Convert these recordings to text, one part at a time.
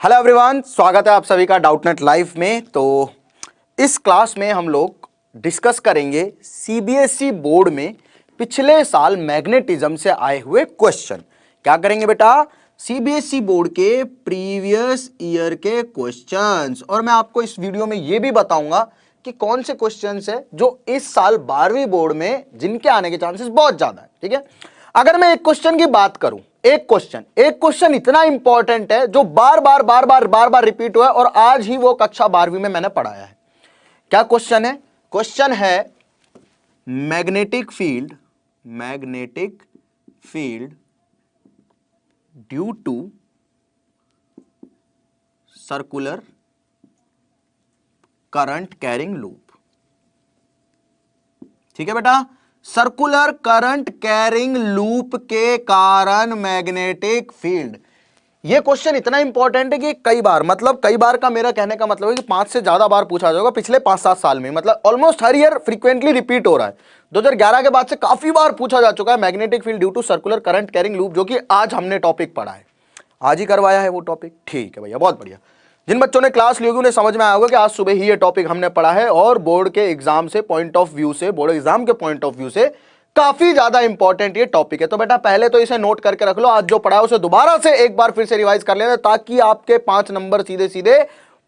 Hello everyone, स्वागत है आप सभी का डाउटनेट लाइव में। तो इस क्लास में हम लोग डिस्कस करेंगे सीबीएसई बोर्ड में पिछले साल मैग्नेटिज्म से आए हुए क्वेश्चन। क्या करेंगे बेटा? सीबीएसई बोर्ड के प्रीवियस ईयर के क्वेश्चंस। और मैं आपको इस वीडियो में यह भी बताऊंगा कि कौन से क्वेश्चंस है जो इस साल 12वीं बोर्ड में जिनके आने के चांसेस बहुत ज्यादा है। ठीक है, अगर मैं एक क्वेश्चन की बात करूं, एक क्वेश्चन इतना इंपॉर्टेंट है जो बार बार रिपीट हुआ है और आज ही वो कक्षा 12वीं में मैंने पढ़ाया है। क्या क्वेश्चन है? क्वेश्चन है magnetic field due to circular current carrying loop. ठीक है बेटा, सर्कुलर करंट कैरिंग लूप के कारण मैग्नेटिक फील्ड। यह क्वेश्चन इतना इंपॉर्टेंट है कि कई बार का मेरा कहने का मतलब है कि 5 से ज्यादा बार पूछा जाएगा पिछले 5-7 साल में। मतलब ऑलमोस्ट हर ईयर फ्रीक्वेंटली रिपीट हो रहा है। 2011 के बाद से काफी बार पूछा जा चुका है magnetic field due to circular current carrying loop, जो कि आज हमने टॉपिक पढ़ा है, आज ही करवाया है वो टॉपिक। ठीक है भैया, बहुत बढ़िया। जिन बच्चों ने क्लास ली होगी उन्हें समझ में आया होगा कि आज सुबह ही ये टॉपिक हमने पढ़ा है और बोर्ड के एग्जाम से पॉइंट ऑफ व्यू से, बोर्ड एग्जाम के पॉइंट ऑफ व्यू से काफी ज्यादा इंपॉर्टेंट ये टॉपिक है। तो बेटा पहले तो इसे नोट करके रख लो, आज जो पढ़ा है उसे दोबारा से एक बार फिर से रिवाइज कर लेना ताकि आपके 5 नंबर सीधे सीधे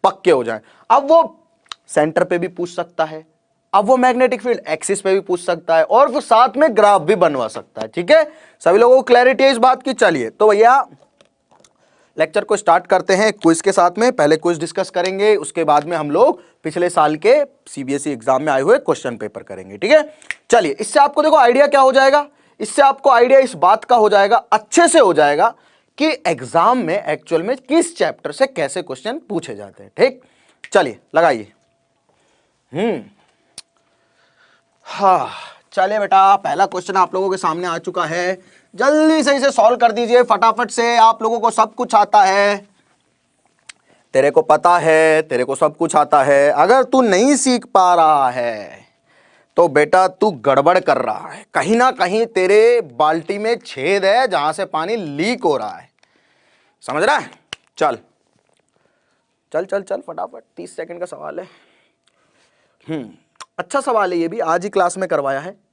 पक्के हो जाएं। अब वो सेंटर पे भी पूछ सकता है, अब वो मैग्नेटिक फील्ड एक्सिस पे भी पूछ सकता है और वो साथ में ग्राफ भी बनवा सकता है। ठीक है, सभी लोगों को क्लैरिटी है इस बात की? चलिए तो भैया लेक्चर को स्टार्ट करते हैं क्विज के साथ में। पहले क्विज डिस्कस करेंगे, उसके बाद में हम लोग पिछले साल के सीबीएसई एग्जाम में आए हुए क्वेश्चन पेपर करेंगे। ठीक है, चलिए। इससे आपको देखो आइडिया क्या हो जाएगा, इससे आपको आइडिया इस बात का हो जाएगा, अच्छे से हो जाएगा कि एग्जाम में एक्चुअल में किस चैप्टर से कैसे क्वेश्चन पूछे जाते हैं। ठीक, चलिए लगाइए। हाँ चलिए बेटा, पहला क्वेश्चन आप लोगों के सामने आ चुका है। जल्दी से इसे सॉल्व कर दीजिए फटाफट से। आप लोगों को सब कुछ आता है, तेरे को पता है, तेरे को सब कुछ आता है। अगर तू नहीं सीख पा रहा है तो बेटा तू गड़बड़ कर रहा है। कहीं ना कहीं तेरे बाल्टी में छेद है जहां से पानी लीक हो रहा है। समझ रहा है? चल चल चल चल फटाफट, 30 सेकंड का सवाल है। अच्छा सवाल है, ये भी आज ही क्लास में करवाया है।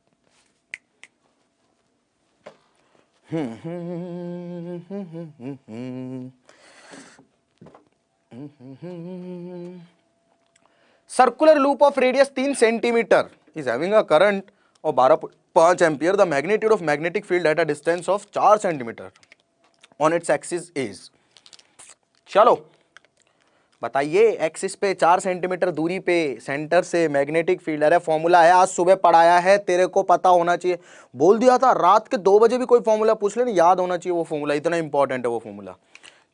Circular loop of radius 3 centimetre is having a current of 12.5 ampere. The magnitude of magnetic field at a distance of 4 centimetre on its axis is. चलो बताइए, एक्सिस पे 4 सेंटीमीटर दूरी पे सेंटर से मैग्नेटिक फील्ड। अरे फॉर्मूला है, आज सुबह पढ़ाया है, तेरे को पता होना चाहिए। बोल दिया था रात के 2 बजे भी कोई फॉर्मूला पूछ ले, याद होना चाहिए वो फॉर्मूला, इतना इंपॉर्टेंट है वो फॉर्मूला।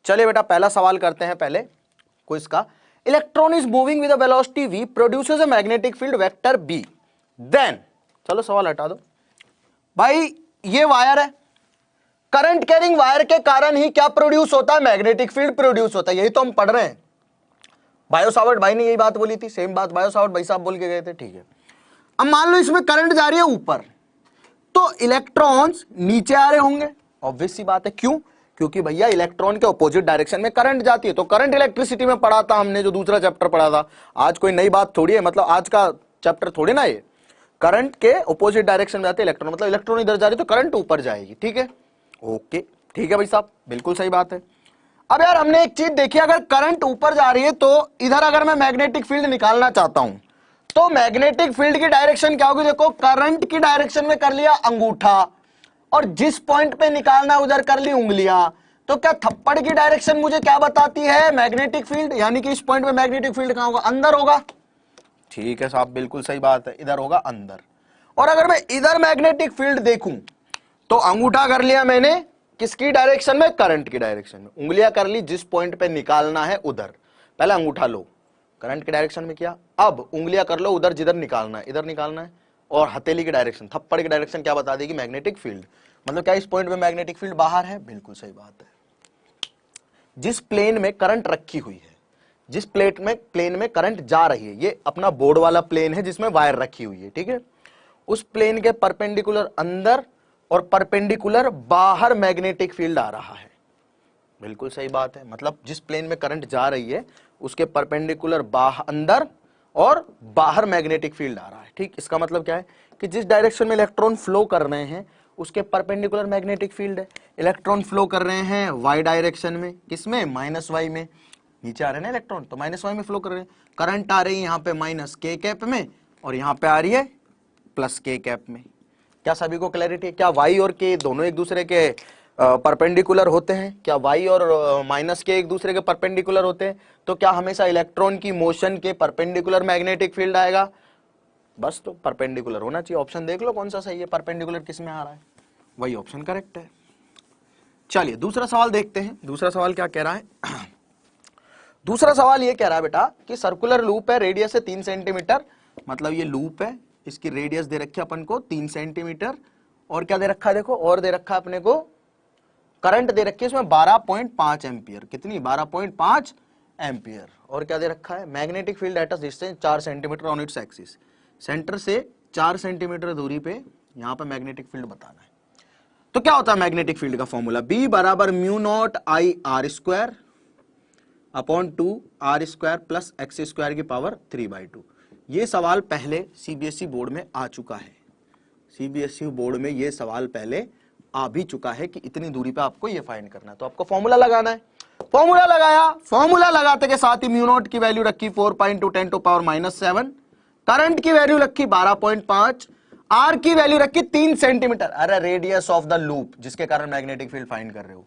चलिए बेटा पहला सवाल करते हैं पहले क्विज का। Electron is moving with a velocity v produces a magnetic field vector b, then. चलो सवाल हटा दो भाई, ये वायर है, करंट कैरिंग वायर के कारण ही क्या प्रोड्यूस होता है? मैग्नेटिक फील्ड प्रोड्यूस होता है। यही तो हम पढ़ रहे हैं। बायो सावर्ट भाई ने यही बात बोली थी, सेम बात बायो सावर्ट भाई साहब बोल के गए थे। ठीक है, अब मान लो इसमें करंट जा रही है ऊपर, तो इलेक्ट्रॉन्स नीचे आ रहे होंगे। ऑब्वियस सी बात है, क्यों? क्योंकि भैया इलेक्ट्रॉन के ऑपोजिट डायरेक्शन में करंट जाती है। तो करंट इलेक्ट्रिसिटी में पढ़ा था हमने, जो दूसरा चैप्टर पढ़ा था। आज कोई नई बात थोड़ी है, मतलब आज का चैप्टर थोड़ी ना ये। करंट के ऑपोजिट डायरेक्शन में जाते इलेक्ट्रॉन, मतलब इलेक्ट्रॉन इधर जा रही तो करंट ऊपर जाएगी। ठीक है, ओके ठीक है भाई साहब, बिल्कुल सही बात है। अब यार हमने एक चीज देखी, अगर करंट ऊपर जा रही है तो इधर अगर मैं मैग्नेटिक फील्ड निकालना चाहता हूं तो मैग्नेटिक फील्ड की डायरेक्शन क्या होगी? देखो, करंट की डायरेक्शन में कर लिया अंगूठा और जिस पॉइंट पे निकालना उधर कर ली उंगलियां। तो क्या थप्पड़ की डायरेक्शन मुझे क्या बताती है? Magnetic field. यानी कि इस पॉइंट पे मैग्नेटिक फील्ड कहां होगा? अंदर होगा। ठीक है साहब, बिल्कुल सही बात है, इधर होगा अंदर। और अगर मैं इधर मैग्नेटिक फील्ड देखूं तो अंगूठा कर लिया मैंने किसकी डायरेक्शन में? करंट की डायरेक्शन में। उंगलियां कर ली जिस पॉइंट पे निकालना है उधर। पहले अंगूठा लो, करंट की डायरेक्शन में किया, अब उंगलियां कर लो उधर जिधर निकालना है, इधर निकालना है। और हथेली की डायरेक्शन, थप्पड़ की डायरेक्शन क्या बता देगी? Magnetic field. मतलब क्या इस पॉइंट पे मैग्नेटिक फील्ड बाहर है? बिल्कुल सही बात है। जिस प्लेन में करंट रखी हुई है, जिस प्लेन में करंट जा रही है, ये अपना बोर्ड वाला प्लेन है जिसमें वायर रखी हुई है। ठीक है, उस प्लेन के परपेंडिकुलर अंदर और परपेंडिकुलर बाहर मैग्नेटिक फील्ड आ रहा है। बिल्कुल सही बात है, मतलब जिस प्लेन में करंट जा रही है उसके परपेंडिकुलर अंदर और बाहर मैग्नेटिक फील्ड आ रहा है। ठीक, इसका मतलब क्या है कि जिस डायरेक्शन में इलेक्ट्रॉन फ्लो कर रहे हैं उसके परपेंडिकुलर मैग्नेटिक फील्ड है। इलेक्ट्रॉन फ्लो कर रहे हैं वाई डायरेक्शन में, किसमें, माइनस वाई में, नीचे आ रहे हैं ना इलेक्ट्रॉन तो माइनस वाई में फ्लो कर रहे हैं। करंट आ रही है यहाँ पे माइनस के कैप में और यहाँ पे आ रही है प्लस के कैप में। क्या सभी को क्लैरिटी है? क्या वाई और के दोनों एक दूसरे के परपेंडिकुलर होते हैं? क्या वाई और माइनस के एक दूसरे के परपेंडिकुलर होते हैं? तो क्या हमेशा इलेक्ट्रॉन की मोशन के परपेंडिकुलर मैग्नेटिक फील्ड आएगा? बस, तो परपेंडिकुलर होना चाहिए। ऑप्शन देख लो कौन सा सही है, परपेंडिकुलर किस में आ रहा है, वही ऑप्शन करेक्ट है। चलिए दूसरा सवाल देखते हैं। दूसरा सवाल क्या कह रहा है? दूसरा सवाल ये कह रहा है बेटा कि सर्कुलर लूप है, रेडियस है 3 सेंटीमीटर, मतलब ये लूप है, इसकी रेडियस दे रखी है अपन को 3 सेंटीमीटर, और क्या दे रखा है देखो, और दे रखा है अपने को करंट दे रखी है इसमें 12.5 एम्पियर। कितनी? 12.5 एम्पियर। और क्या दे रखा है? Magnetic field at a distance 4 centimetre on its axis. Centre से 4 सेंटीमीटर दूरी पे यहां पे मैग्नेटिक फील्ड बताना है। तो क्या होता है मैग्नेटिक फील्ड का फॉर्मूला? B बराबर mu naught I R square upon 2 R square plus X square की पावर 3/2। ये सवाल पहले सीबीएसई बोर्ड में आ चुका है। सीबीएसई बोर्ड में ये सवाल पहले आ भी चुका है कि इतनी दूरी पे आपको ये फाइंड करना है, तो आपको फॉर्मूला लगाना है। फॉर्मूला लगाया, फॉर्मूला लगाते के साथ ही म्यू नॉट की वैल्यू रखी 4.2 × 10⁻⁷, करंट की वैल्यू रखी 12.5, आर की वैल्यू रखी 3 सेंटीमीटर, अरे रेडियस ऑफ द लूप जिसके कारण मैग्नेटिक फील्ड फाइंड कर रहे हो,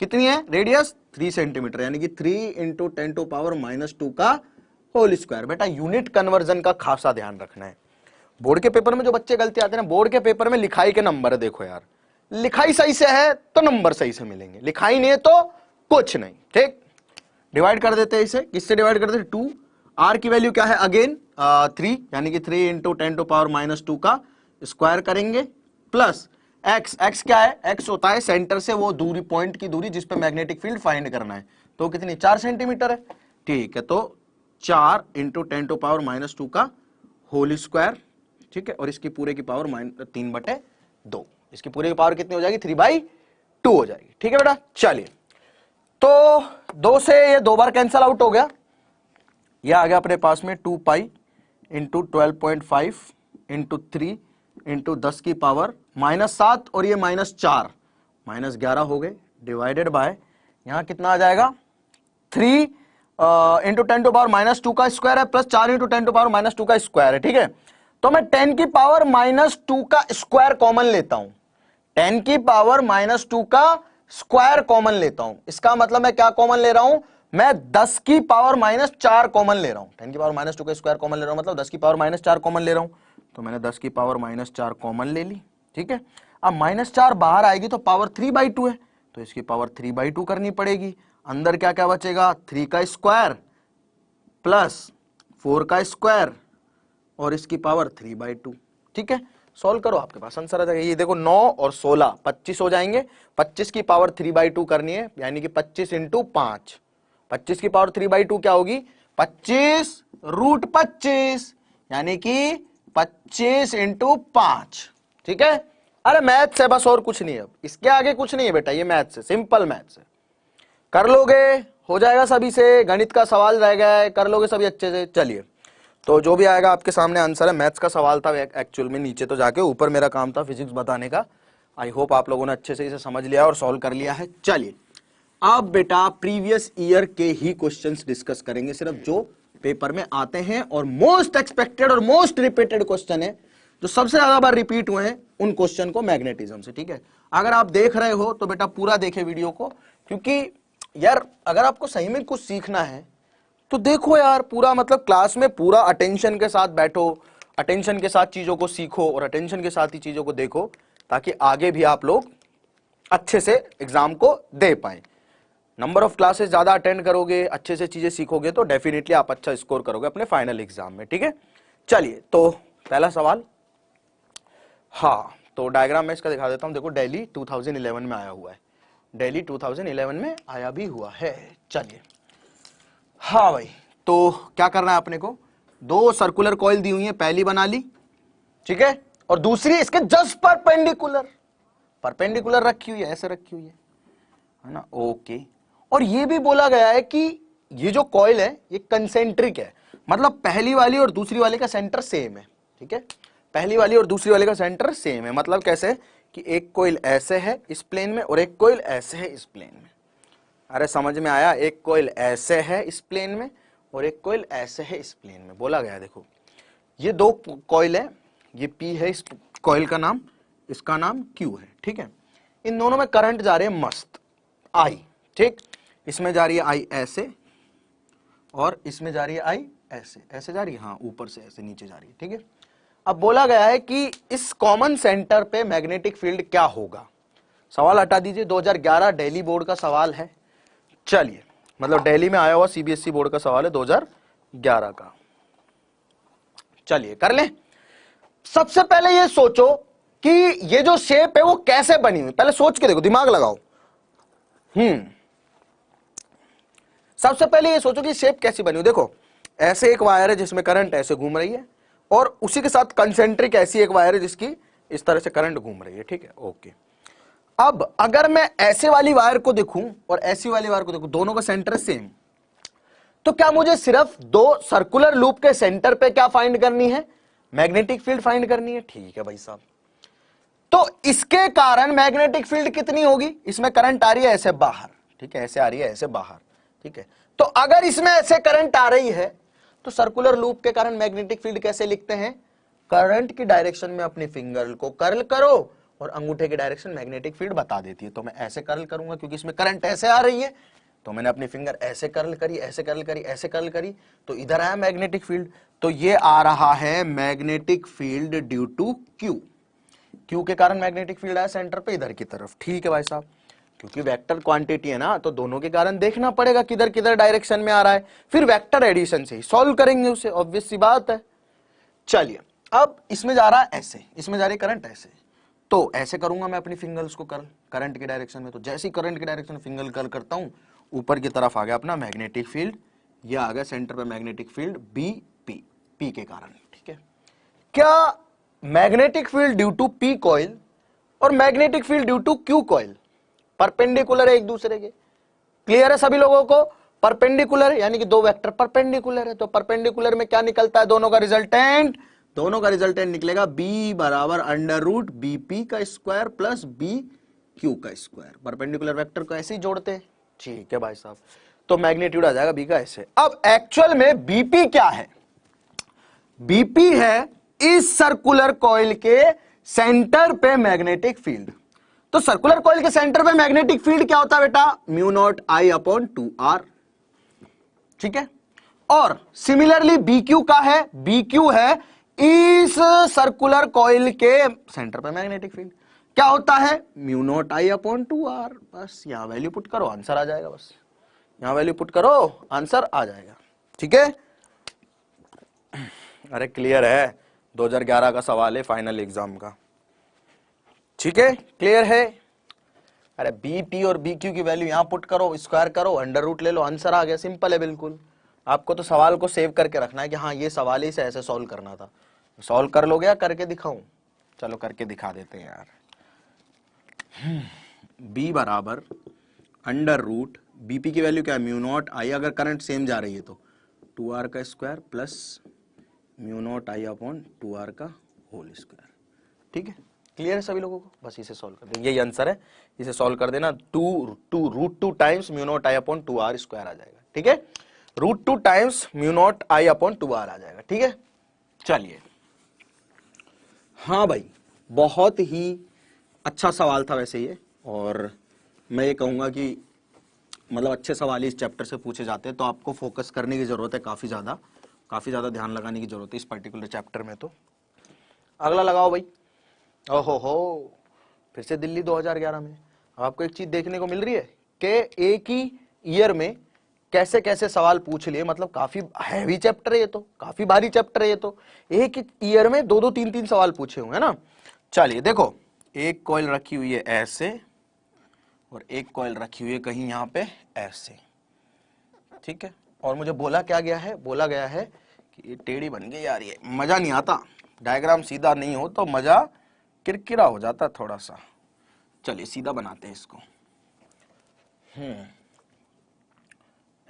कितनी है रेडियस? 3 सेंटीमीटर, यानी कि 3 × 10⁻⁻² का होल स्क्वायर। बेटा यूनिट कन्वर्जन का खासा ध्यान रखना है। बोर्ड के पेपर में जो बच्चे गलती आते हैं ना, बोर्ड के पेपर में लिखाई के नंबर देखो यार, लिखाई सही से है तो नंबर सही से मिलेंगे, लिखाई नहीं है तो कुछ नहीं। ठीक, डिवाइड कर देते हैं इसे, किससे डिवाइड कर देते हैं? 2। आर की वैल्यू क्या है? अगेन 3, यानी कि 3 × 10⁻⁻² का स्क्वायर करेंगे, प्लस एक्स। एक्स क्या है? एक्स होता है सेंटर से वो दूरी, पॉइंट की दूरी जिस पे मैग्नेटिक फील्ड फाइंड करना है, तो कितनी? 4 सेंटीमीटर है। ठीक है, तो 4 × 10⁻² का होल स्क्वायर। ठीक है, और इसकी पूरे की पावर 3/2। इसकी पूरे की पावर कितनी हो जाएगी? 3/2 हो जाएगी। ठीक है बेटा, चलिए, तो 2 से ये 2 बार कैंसल आउट हो गया, ये आ गया अपने पास में 2 पाई इंटू 12.5 इंटू 3 इंटू 10 की पावर -7, और ये -4 -11 हो गए, डिवाइडेड बाय यहां कितना आ जाएगा? 3 × 10⁻² का स्क्वायर है, प्लस 4 × 10⁻² का स्क्वायर है। ठीक है, तो मैं 10 की पावर -2 का स्क्वायर कॉमन लेता हूं, 10 की पावर -2 का स्क्वायर कॉमन लेता हूं। इसका मतलब मैं क्या कॉमन ले रहा हूं? मैं 10 की पावर -4 कॉमन ले रहा हूं। 10 की पावर -2 का स्क्वायर कॉमन ले रहा हूं, मतलब 10 की पावर -4 कॉमन ले रहा हूं, तो मैंने 10 की पावर -4 कॉमन ले ली। ठीक है, अब -4 बाहर आएगी तो पावर 3/2 है, तो इसकी पावर 3/2 करनी पड़ेगी। अंदर क्या क्या बचेगा? 3 का स्क्वायर प्लस 4 का स्क्वायर और इसकी पावर 3/2। ठीक है, सॉल्व करो, आपके पास आंसर आ जाएगा। ये देखो 9 और 16 25 हो जाएंगे, 25 की पावर 3/2 करनी है, यानी कि 25 × 5। 25 की पावर 3/2 क्या होगी? 25√25, यानी कि 25 × 5। ठीक है, अरे मैथ से बस, और कुछ नहीं है, अब इसके आगे कुछ नहीं है बेटा, ये मैथ से, सिंपल मैथ से कर लोगे, हो जाएगा सभी से। गणित का सवाल रह गया है, कर लोगे सभी अच्छे से। चलिए, तो जो भी आएगा आपके सामने आंसर है। मैथ्स का सवाल था एक्चुअल में, नीचे तो जाके, ऊपर मेरा काम था फिजिक्स बताने का। आई होप आप लोगों ने अच्छे से इसे समझ लिया और सॉल्व कर लिया है। चलिए, अब बेटा प्रीवियस ईयर के ही क्वेश्चंस डिस्कस करेंगे, सिर्फ जो पेपर में आते हैं और मोस्ट एक्सपेक्टेड और मोस्ट रिपीटेड क्वेश्चन है, जो सबसे ज्यादा बार रिपीट हुए हैं, उन क्वेश्चन को मैग्नेटिज्म से। ठीक है, अगर आप देख रहे हो तो बेटा पूरा देखे वीडियो को, क्योंकि यार अगर आपको सही में कुछ सीखना है तो देखो यार पूरा, मतलब क्लास में पूरा अटेंशन के साथ बैठो, अटेंशन के साथ चीजों को सीखो और अटेंशन के साथ ही चीजों को देखो, ताकि आगे भी आप लोग अच्छे से एग्जाम को दे पाए। नंबर ऑफ क्लासेस ज्यादा अटेंड करोगे, अच्छे से चीजें सीखोगे, तो डेफिनेटली आप अच्छा स्कोर करोगे अपने फाइनल एग्जाम में। ठीक है, चलिए, तो पहला सवाल, हाँ तो डायग्राम में इसका दिखा देता हूं। देखो दिल्ली 2011 में आया हुआ है, दिल्ली 2011 में आया भी हुआ है। चलिए, हाँ भाई, तो क्या करना है अपने को? 2 सर्कुलर कॉइल दी हुई है, पहली बना ली, ठीक है, और दूसरी इसके जस्ट परपेंडिकुलर रखी हुई है, ऐसे रखी हुई है ना, ओके। और ये भी बोला गया है कि ये जो कॉइल है ये कंसेंट्रिक है, मतलब पहली वाली और दूसरी वाली का सेंटर सेम है। ठीक है, पहली वाली और दूसरी वाली का सेंटर सेम है, मतलब कैसे कि एक कॉइल ऐसे है इस प्लेन में और एक कॉइल ऐसे है इस प्लेन में। अरे समझ में आया, एक कॉइल ऐसे है इस प्लेन में और एक कॉइल ऐसे है इस प्लेन में। बोला गया देखो ये दो कॉइल है, ये P है इस कॉइल का नाम, इसका नाम Q है। ठीक है, इन दोनों में करंट जा रहे हैं मस्त I। ठीक, इसमें जा रही है I ऐसे और इसमें जा रही है I ऐसे, ऐसे जा रही है, हाँ ऊपर से ऐसे नीचे जा रही है। ठीक है, अब बोला गया है कि इस कॉमन सेंटर पे मैग्नेटिक फील्ड क्या होगा। सवाल हटा दीजिए, 2011 दिल्ली बोर्ड का सवाल है। चलिए, मतलब दिल्ली में आया हुआ CBSE बोर्ड का सवाल है 2011 का। चलिए कर लें। सबसे पहले ये सोचो कि ये जो शेप है वो कैसे बनी हुई, पहले सोच के देखो, दिमाग लगाओ। सबसे पहले ये सोचो कि शेप कैसी बनी हुई। देखो ऐसे एक वायर है जिसमें करंट ऐसे घूम रही है और उसी के साथ कंसेंट्रिक ऐसी एक वायर है जिसकी इस तरह से करंट घूम रही है। ठीक है, ओके। अब अगर मैं ऐसे वाली वायर को देखूं और ऐसी वाली वायर को देखूं, दोनों का सेंटर सेम, तो क्या मुझे सिर्फ दो सर्कुलर लूप के सेंटर पे क्या फाइंड करनी है, मैग्नेटिक फील्ड फाइंड करनी है। ठीक है भाई साहब, तो इसके कारण मैग्नेटिक फील्ड कितनी होगी, इसमें करंट आ रही है ऐसे बाहर, ठीक है, ऐसे आ रही है ऐसे बाहर। ठीक है, तो अगर इसमें ऐसे करंट आ रही है तो सर्कुलर लूप के कारण मैग्नेटिक फील्ड कैसे लिखते हैं, करंट की डायरेक्शन में अपनी फिंगर को कर्ल करो और अंगूठे की डायरेक्शन मैग्नेटिक फील्ड बता देती है। तो मैं ऐसे कर्ल करूंगा क्योंकि इसमें करंट ऐसे आ रही है, तो मैंने अपनी फिंगर ऐसे कर्ल करी, ऐसे कर्ल करी, ऐसे कर्ल करी, तो इधर आया मैग्नेटिक फील्ड। तो ये आ रहा है magnetic field due to Q. Q के कारण मैग्नेटिक फील्ड आया सेंटर पे इधर की तरफ। ठीक है भाई साहब, क्योंकि वेक्टर क्वांटिटी है ना, तो दोनों के कारण देखना पड़ेगा किधर किधर डायरेक्शन में आ रहा है, फिर वेक्टर एडिशन से ही सॉल्व करेंगे उसे, ऑब्वियस सी बात है। चलिए, अब इसमें जा रहा है ऐसे, इसमें जा रही करंट ऐसे, तो ऐसे करूंगा मैं अपनी फिंगर्स को कर्ल करंट की डायरेक्शन में। तो जैसे ही करंट की डायरेक्शन फिंगर कर्ल करता हूं, ऊपर की तरफ आ गया अपना मैग्नेटिक फील्ड, यह आ गया सेंटर पे मैग्नेटिक फील्ड पी के कारण। ठीक है, क्या magnetic field due to P coil और magnetic field due to Q coil perpendicular है एक दूसरे के? क्लियर है सभी लोगों को? परपेंडिकुलर यानी कि दो वेक्टर परपेंडिकुलर है, तो परपेंडिकुलर में क्या निकलता है, दोनों का रिजल्टेंट, दोनों का रिजल्टेंट निकलेगा B बराबर अंडर रूट BP का स्क्वायर प्लस BQ का स्क्वायर। परपेंडिकुलर वेक्टर को ऐसे ही जोड़ते हैं। ठीक है भाई साहब, तो मैग्नीट्यूड आ जाएगा B का ऐसे। अब एक्चुअल में BP क्या है, BP है इस सर्कुलर कॉइल के सेंटर पे मैग्नेटिक फील्ड। तो सर्कुलर कॉइल के सेंटर पे मैग्नेटिक फील्ड क्या होता है बेटा, mu naught I upon 2R। ठीक है, और सिमिलरली BQ का है, BQ है इस सर्कुलर कॉइल के सेंटर पे मैग्नेटिक फील्ड, क्या होता है, mu naught I upon 2R। बस यहां वैल्यू पुट करो, आंसर आ जाएगा, बस यहां वैल्यू पुट करो, आंसर आ जाएगा। ठीक है, अरे क्लियर है, 2011 का सवाल है फाइनल एग्जाम का। ठीक है, क्लियर है। अरे BP और BQ की वैल्यू यहां पुट करो, स्क्वायर करो, अंडर रूट ले लो, आंसर आ गया, सिंपल है बिल्कुल। आपको तो सवाल को सेव करके रखना है कि हाँ ये सवाल ही से ऐसे सॉल्व करना था। सॉल्व कर लोगे या करके दिखाऊं? चलो करके दिखा देते हैं यार। B बराबर अंडर रूट, BP की वैल्यू क्या है, म्यू नॉट I, अगर करंट सेम जा रही है तो 2R का square plus mu naught I upon 2R का होल स्क्वायर। ठीक है, क्लियर है सभी लोगों को? बस इसे सॉल्व कर देंगे, यही आंसर है, इसे सॉल्व कर देना। Root two times mu naught I upon 2R square आ जाएगा। ठीक है, root 2 times mu naught I upon 2R आ जाएगा। ठीक है, चलिए, हाँ भाई बहुत ही अच्छा सवाल था वैसे ये, और मैं ये कहूंगा कि मतलब अच्छे सवाल ही इस चैप्टर से पूछे जाते हैं, तो आपको फोकस करने की जरूरत है, काफी ज्यादा ध्यान लगाने की जरूरत है इस पर्टिकुलर चैप्टर में। तो अगला लगाओ भाई। ओहो, फिर से दिल्ली 2011 में आपको एक चीज देखने को मिल रही है कि एक ही ईयर में कैसे कैसे सवाल पूछ लिए, मतलब काफी हैवी चैप्टर है ये, तो काफी भारी चैप्टर है ये, तो एक ही ईयर में दो तीन तीन सवाल पूछे हुए हैं ना। चलिए देखो, एक कॉइल रखी हुई है ऐसे और एक कॉइल रखी हुई है कहीं यहां पे ऐसे। ठीक है, और मुझे बोला क्या गया है, बोला गया है कि ये टेढ़ी बन गई यार, ये मजा नहीं आता, डायग्राम सीधा नहीं हो तो मजा किरकिरा हो जाता थोड़ा सा। चलिए सीधा बनाते हैं इसको।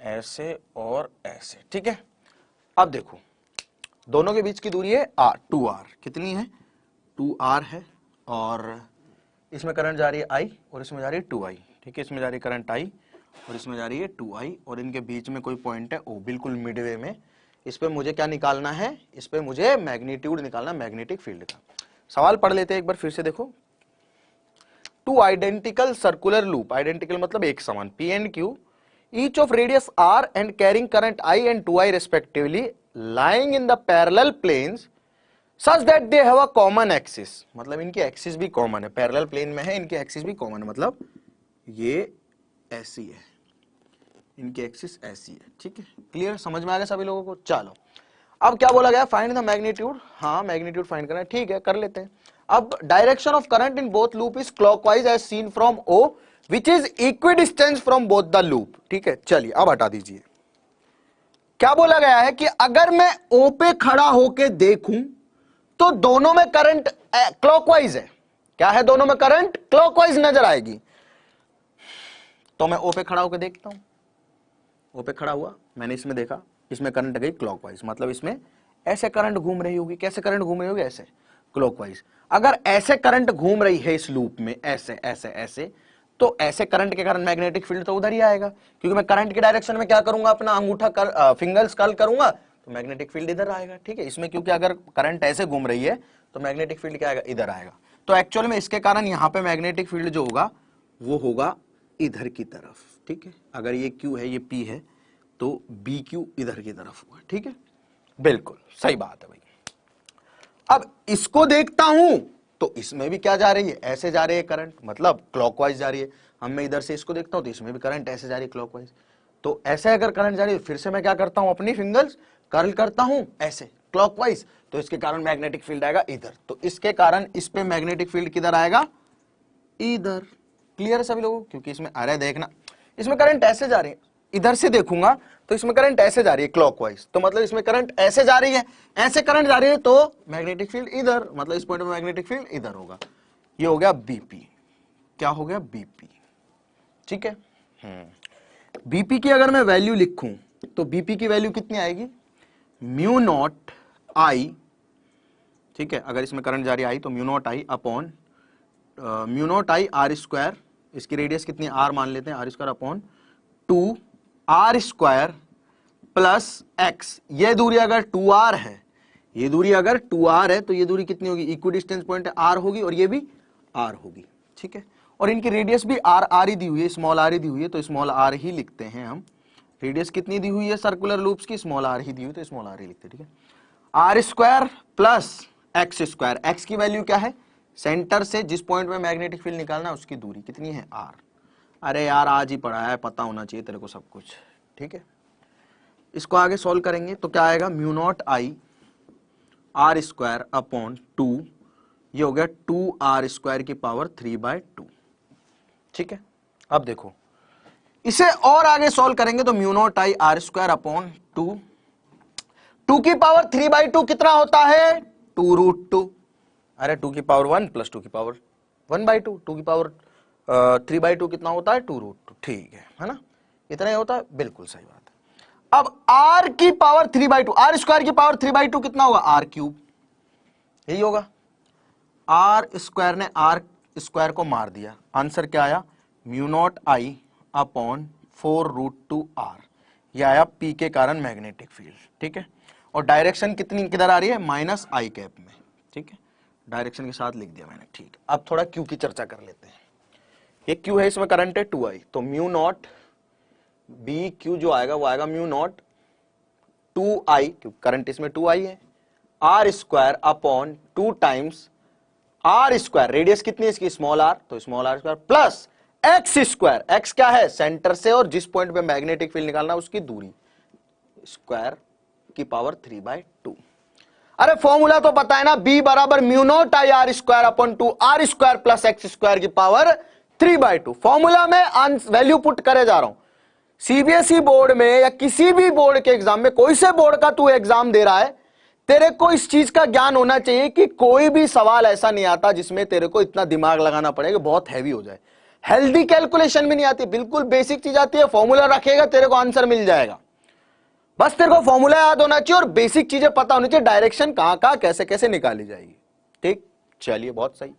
ऐसे और ऐसे, ठीक है। अब देखो दोनों के बीच की दूरी है आर, 2r, कितनी है 2r है, और इसमें करंट जा रही है I और इसमें जा रही है 2I, ठीक है। इसमें जा रही है करंट I और इसमें जा रही है 2I, और इनके बीच में कोई पॉइंट है O, बिल्कुल मिडवे में। इस पे मुझे क्या निकालना है, इस पे मुझे मैग्नीट्यूड निकालना, मैग्नेटिक फील्ड का। सवाल पढ़ लेते हैं एक बार फिर से, देखो। Two identical circular loop, identical मतलब एक समान, P and Q, each of radius r and carrying current I and 2I respectively, lying in the parallel planes such that they have a common axis, मतलब इनकी axis भी common है, parallel plane में है, इनकी एक्सिस भी common है, मतलब ये ऐसी है, इनकी एक्सिस ऐसी है, ठीक है। क्लियर, समझ में आ गया सभी लोगों को। चलो अब क्या बोला गया, फाइंड द मैग्नीट्यूड। हाँ मैग्नीट्यूड फाइंड करना है, ठीक है कर लेते हैं। अब direction of current in both loop is clockwise as seen from O which is equidistance from both the loop, ठीक है। चलिए अब हटा दीजिए, क्या बोला गया है कि अगर मैं O पे खड़ा होके देखूं तो दोनों में करंट क्लॉकवाइज है। क्या है, दोनों में करंट क्लॉकवाइज नजर आएगी। तो मैं O पे खड़ा होकर देखता हूं, O पे खड़ा हुआ, मैंने इसमें देखा, इसमें करंट गई क्लॉकवाइज, मतलब इसमें ऐसे करंट घूम रही होगी। कैसे करंट घूम रही होगी, ऐसे क्लॉकवाइज। अगर ऐसे करंट घूम रही है इस लूप में, ऐसे ऐसे ऐसे, तो ऐसे करंट के कारण मैग्नेटिक फील्ड तो उधर ही आएगा, क्योंकि मैं करंट की डायरेक्शन में क्या करूंगा, अपना अंगूठा फिंगर्स कर्ल करूंगा तो मैग्नेटिक फील्ड इधर आएगा, ठीक है। इसमें क्योंकि अगर करंट ऐसे घूम रही है तो मैग्नेटिक फील्ड क्या आएगा, इधर आएगा। तो एक्चुअल में इसके कारण यहां पे मैग्नेटिक फील्ड जो होगा वो होगा इधर की तरफ, ठीक है। अगर ये Q है, ये P है, तो BQ इधर की तरफ होगा, ठीक है। बिल्कुल सही बात है भाई। अब इसको देखता हूं तो इसमें भी क्या जा रही है, ऐसे जा रही है करंट, मतलब क्लॉकवाइज जा रही है। हम मैं इधर से इसको देखता हूं तो इसमें भी करंट ऐसे जा रही है क्लॉकवाइज। तो ऐसे अगर करंट जा रही है, फिर से मैं क्या करता हूं, अपनी फिंगर्स कर्ल करता हूं ऐसे क्लॉकवाइज, तो इसके कारण मैग्नेटिक फील्ड आएगा इधर। तो इसके कारण इस पे मैग्नेटिक फील्ड किधर आएगा, इधर। क्लियर है सभी लोगों, क्योंकि इसमें आ रहा है, देखना इसमें करंट ऐसे जा रही है, इधर से देखूंगा तो इसमें करंट ऐसे जा रही है क्लॉकवाइज, तो मतलब इसमें करंट ऐसे जा रही है, ऐसे करंट जा रही है, तो मैग्नेटिक फील्ड इधर, मतलब इस पॉइंट में मैग्नेटिक फील्ड इधर होगा। ये हो गया BP, क्या हो गया BP, ठीक है। BP की अगर मैं वैल्यू लिखूं तो BP की वैल्यू कितनी आएगी, म्यू नॉट I, ठीक है। अगर इसमें करंट जा रही है I तो mu naught I upon mu naught I R square, इसकी रेडियस कितनी R मान लेते हैं, R square upon 2 R square plus x। ये दूरी अगर 2r है, ये दूरी अगर 2r है तो ये दूरी कितनी होगी, इक्विडिस्टेंस पॉइंट r होगी और ये भी r होगी, ठीक है। और इनकी रेडियस भी r ही दी हुई है, स्मॉल r ही दी हुई है, तो स्मॉल r ही लिखते हैं हम। रेडियस कितनी दी हुई है सर्कुलर लूप्स की, स्मॉल r ही दी हुई, तो स्मॉल r ही लिखते हैं, ठीक है। r square plus x square, x की वैल्यू क्या है, सेंटर से जिस पॉइंट में मैग्नेटिक फील्ड निकालना है उसकी दूरी कितनी है, r। अरे यार आज ही पढ़ा है, पता होना चाहिए तेरे को सब कुछ, ठीक है। इसको आगे सॉल्व करेंगे तो क्या आएगा, mu naught I R square upon 2, ये हो गया 2r स्क्वायर की पावर 3/2, ठीक है। अब देखो इसे और आगे सॉल्व करेंगे तो mu naught I R square upon 2 की पावर 3/2 कितना होता है, 2√2। अरे 2 की पावर 1 प्लस 2 की पावर 1/2, 2 की पावर 3/2 कितना होता है, 2√2, ठीक है ना, इतना ही होता है, बिल्कुल सही बात है। अब r की पावर 3/2, R स्क्वायर की पावर 3/2 कितना होगा, r क्यूब, यही होगा। r स्क्वायर ने r स्क्वायर को मार दिया, आंसर क्या आया, mu naught I upon 4√2r, ये आया P के कारण मैग्नेटिक फील्ड, ठीक है। और डायरेक्शन कितनी किधर आ रही है, माइनस I कैप में, ठीक है, डायरेक्शन के साथ लिख दिया मैंने, ठीक। अब थोड़ा Q की चर्चा कर लेते हैं। ये Q है, इसमें करंट है 2I, तो म्यू नॉट बी क्यू जो आएगा वो आएगा म्यू नॉट 2I, क्योंकि करंट इसमें 2I है, R square upon 2 times R square, radius कितनी है इसकी, स्मॉल r, तो small r square plus x square, x क्या है, सेंटर से और जिस पॉइंट पे मैग्नेटिक फील्ड निकालना उसकी दूरी, स्क्वायर की पावर 3/2। अरे फॉर्मूला तो पता है ना, B बराबर mu naught I R square upon 2 R square plus x square की पावर 3/2। फॉर्मूला में वैल्यू पुट करे जा रहा हूं। सीबीएसई बोर्ड में या किसी भी बोर्ड के एग्जाम में, कोई से बोर्ड का तू एग्जाम दे रहा है, तेरे को इस चीज का ज्ञान होना चाहिए कि कोई भी सवाल ऐसा नहीं आता जिसमें तेरे को इतना दिमाग लगाना पड़ेगा, बहुत हैवी हो जाए। हेल्दी कैलकुलेशन भी नहीं आती, बिल्कुल बेसिक चीज आती है, फॉर्मूला रखेगा तेरे को आंसर मिल जाएगा। बस तेरे को फॉर्मूला याद होना चाहिए और बेसिक चीजें पता होनी चाहिए, डायरेक्शन कहां कहां कैसे कैसे निकाली जाएगी। ठीक, चलिए बहुत सही।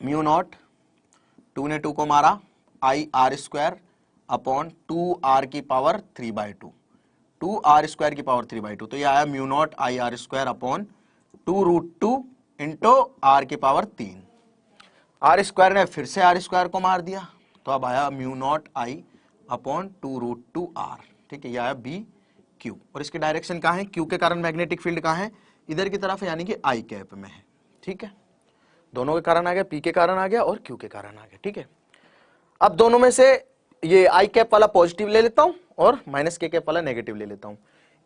म्यू नॉट, 2 ने 2 को मारा, आई आर स्क्वायर अपॉन 2r की पावर 3/2, 2r² की पावर 3/2, तो ये आया mu naught I R square upon 2√2 into R की पावर 3। आर स्क्वायर ने फिर से आर स्क्वायर को मार दिया, तो अब आया mu naught I upon 2√2r। ठीक है, ये आया बी क्यू, और इसकी डायरेक्शन कहाँ है, क्यू के कारण मैग्नेटिक फील्ड कहाँ है, इधर की तरफ है, यानी कि आई कैप में है। ठीक है, दोनों के कारण आ गया, पी के कारण आ गया और क्यू के कारण आ गया। ठीक है, अब दोनों में से ये आई कैप वाला पॉजिटिव ले लेता हूं और माइनस के कैप वाला नेगेटिव ले लेता हूं।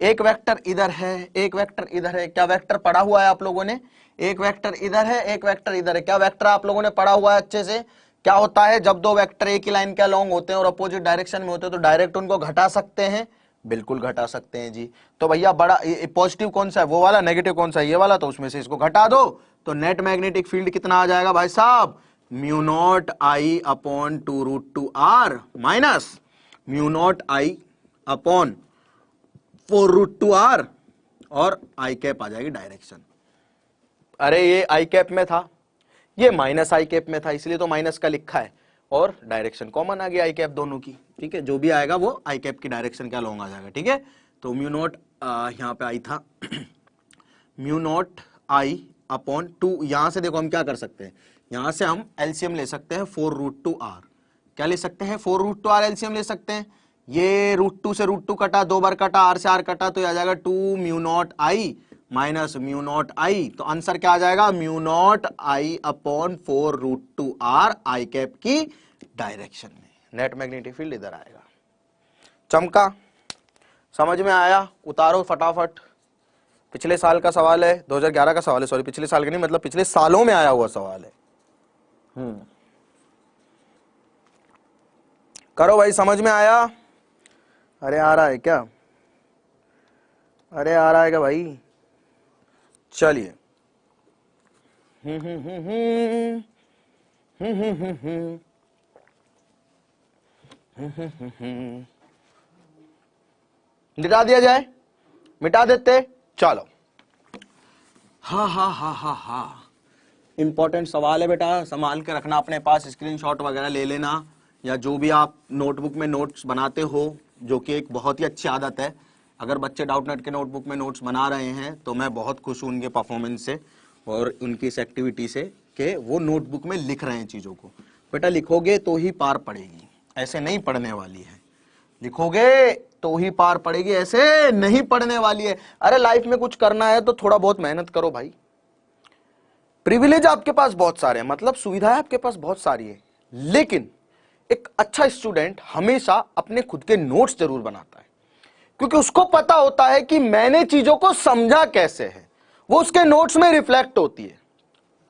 एक वेक्टर इधर है, एक वेक्टर इधर है, क्या वेक्टर पढ़ा हुआ है आप लोगों ने, एक वेक्टर इधर है, एक वेक्टर इधर है, क्या वेक्टर आप लोगों ने पढ़ा हुआ है अच्छे से। क्या होता है जब दो वेक्टर एक ही लाइन के अलोंग होते हैं और अपोजिट डायरेक्शन में होते हैं तो डायरेक्ट उनको घटा सकते हैं, बिल्कुल घटा सकते हैं जी। तो भैया बड़ा पॉजिटिव कौन सा है, वो वाला, नेगेटिव कौन सा है, ये वाला, तो उसमें से इसको घटा दो तो नेट मैग्नेटिक फील्ड कितना आ जाएगा भाई साहब, mu naught I upon 2√2r minus mu naught I upon 4√2r और आई कैप आ जाएगी डायरेक्शन। अरे ये आई कैप में था, ये माइनस आई कैप में था, इसलिए तो माइनस का लिखा है, और डायरेक्शन कॉमन आ गया आई कैप दोनों की। ठीक है, जो भी आएगा वो आई कैप की डायरेक्शन के अलोंग आ जाएगा। ठीक है, तो म्यू नॉट यहाँ पे आई था म्यू नॉट आई अपॉन 2, यहां से देखो हम क्या कर सकते हैं, यहां से हम एलसीएम ले सकते हैं 4√2r। क्या ले सकते हैं, 4√2r एलसीएम ले सकते हैं। ये √2 से √2 कटा, 2 बार कटा, r से r कटा, तो आ जाएगा 2 म्यू नॉट आई माइनस म्यू नॉट आई, तो आंसर क्या आ जाएगा, mu naught I upon 4√2r I cap की डायरेक्शन में। नेट मैग्नेटिक फील्ड इधर आएगा। चमका, समझ में आया, उतारो फटाफट। पिछले साल का सवाल है, 2011 का सवाल है, सॉरी पिछले साल का नहीं, मतलब पिछले सालों में आया हुआ सवाल है। करो भाई, समझ में आया। अरे आ रहा है क्या, अरे आ रहा है क्या भाई, चलिए। मिटा दिया जाए, मिटा देते, चलो। हा इंपॉर्टेंट सवाल है बेटा, संभाल के रखना अपने पास, स्क्रीनशॉट वगैरह ले लेना, या जो भी आप नोटबुक में नोट्स बनाते हो, जो कि एक बहुत ही अच्छी आदत है। अगर बच्चे डाउटनेट के नोटबुक में नोट्स बना रहे हैं तो मैं बहुत खुश हूं उनके परफॉर्मेंस से और उनकी इस एक्टिविटी से कि वो नोटबुक में लिख रहे हैं चीज़ों को। बेटा लिखोगे तो ही पार पड़ेगी, ऐसे नहीं पढ़ने वाली है। लिखोगे तो ही पार पड़ेगी, ऐसे नहीं पढ़ने वाली है। अरे लाइफ में कुछ करना है तो थोड़ा बहुत मेहनत करो भाई। प्रिविलेज आपके पास बहुत सारे हैं, मतलब सुविधाएं आपके पास बहुत सारी है, लेकिन एक अच्छा स्टूडेंट हमेशा अपने खुद के नोट्स जरूर बनाता है, क्योंकि उसको पता होता है कि मैंने चीजों को समझा कैसे है, वो उसके नोट्स में रिफ्लेक्ट होती है।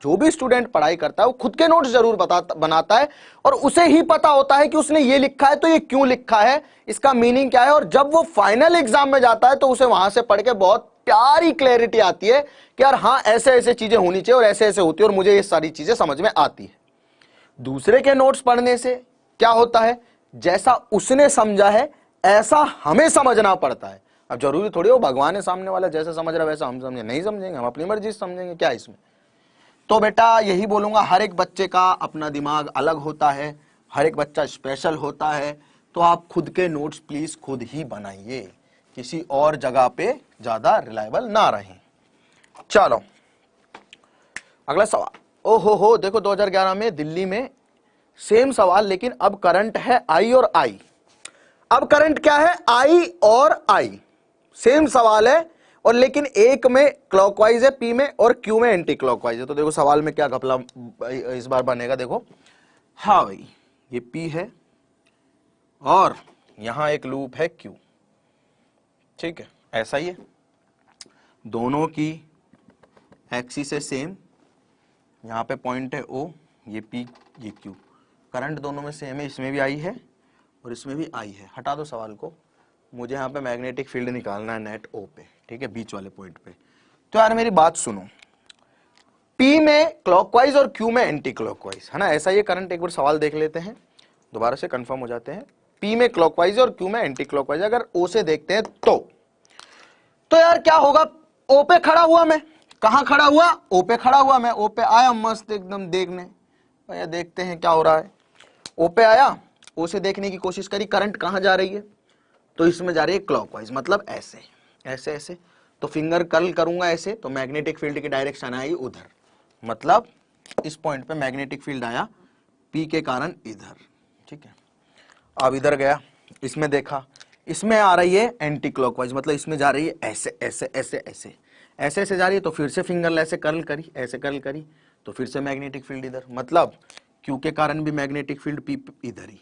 जो भी स्टूडेंट पढ़ाई करता है वो खुद के नोट्स जरूर बनाता है, और उसे ही पता होता है कि उसने ये लिखा है तो ये क्यों लिखा है, इसका मीनिंग क्या है, और जब वो फाइनल एग्जाम में जाता है तो उसे वहां से पढ़ के बहुत प्यारी क्लैरिटी आती है कि यार हाँ ऐसे ऐसे चीजें होनी चाहिए और ऐसे ऐसे होती है और मुझे ये सारी चीजें समझ में आती है। दूसरे के नोट्स पढ़ने से क्या होता है, जैसा उसने समझा है ऐसा हमें समझना पड़ता है। अब जरूरी थोड़ी हो भगवान है सामने वाला जैसे समझ रहा है वैसा हम समझे, नहीं समझेंगे, हम अपनी मर्जी से समझेंगे, क्या इसमें। तो बेटा यही बोलूंगा, हर एक बच्चे का अपना दिमाग अलग होता है, हर एक बच्चा स्पेशल होता है, तो आप खुद के नोट्स प्लीज खुद ही बनाइए, किसी और जगह पे ज्यादा रिलायबल ना रहें। चलो अगला सवाल। ओहो देखो 2011 में दिल्ली में सेम सवाल, लेकिन अब करंट है आई और आई। अब करंट क्या है, आई और आई, सेम सवाल है, और लेकिन एक में क्लॉकवाइज है पी में और क्यू में एंटी क्लॉकवाइज है। तो देखो सवाल में क्या घपला इस बार बनेगा, देखो। हाँ भाई ये पी है और यहां एक लूप है क्यू, ठीक है, ऐसा ही है, दोनों की एक्सिस है सेम, यहां पे पॉइंट है ओ, ये पी ये क्यू, करंट दोनों में सेम है, इसमें भी आई है और इसमें भी आई है। हटा दो सवाल को, मुझे यहाँ पे मैग्नेटिक फील्ड निकालना है नेट ओ पे, ठीक है, बीच वाले पॉइंट पे। तो यार मेरी बात सुनो, P में क्लॉकवाइज और Q में एंटी क्लॉकवाइज, है ना, ऐसा ये करंट। एक बार सवाल देख लेते हैं, दोबारा से कंफर्म हो जाते हैं। P में क्लॉकवाइज और Q में एंटी क्लॉकवाइज, अगर O से देखते हैं तो यार क्या होगा, O पे खड़ा हुआ मैं, कहां खड़ा हुआ, O पे खड़ा हुआ मैं, O पे आया मस्त एकदम देखने, भैया देखते हैं क्या हो रहा है। O पे आया, O से देखने की कोशिश करी, करंट कहां जा रही है, तो इसमें जा रही है क्लॉकवाइज, मतलब ऐसे ऐसे ऐसे, तो फिंगर कर्ल करूंगा ऐसे, तो मैग्नेटिक फील्ड की डायरेक्शन आई उधर, मतलब इस पॉइंट पे मैग्नेटिक फील्ड आया P के कारण इधर, ठीक है। अब इधर गया, इसमें देखा, इसमें आ रही है एंटी क्लॉकवाइज, मतलब इसमें जा रही है ऐसे ऐसे ऐसे ऐसे ऐसे ऐसे जा रही है, तो फिर से फिंगर ऐसे कर्ल करी, ऐसे कर्ल करी, तो फिर से मैग्नेटिक फील्ड इधर, मतलब Q के कारण भी मैग्नेटिक फील्ड P इधर ही,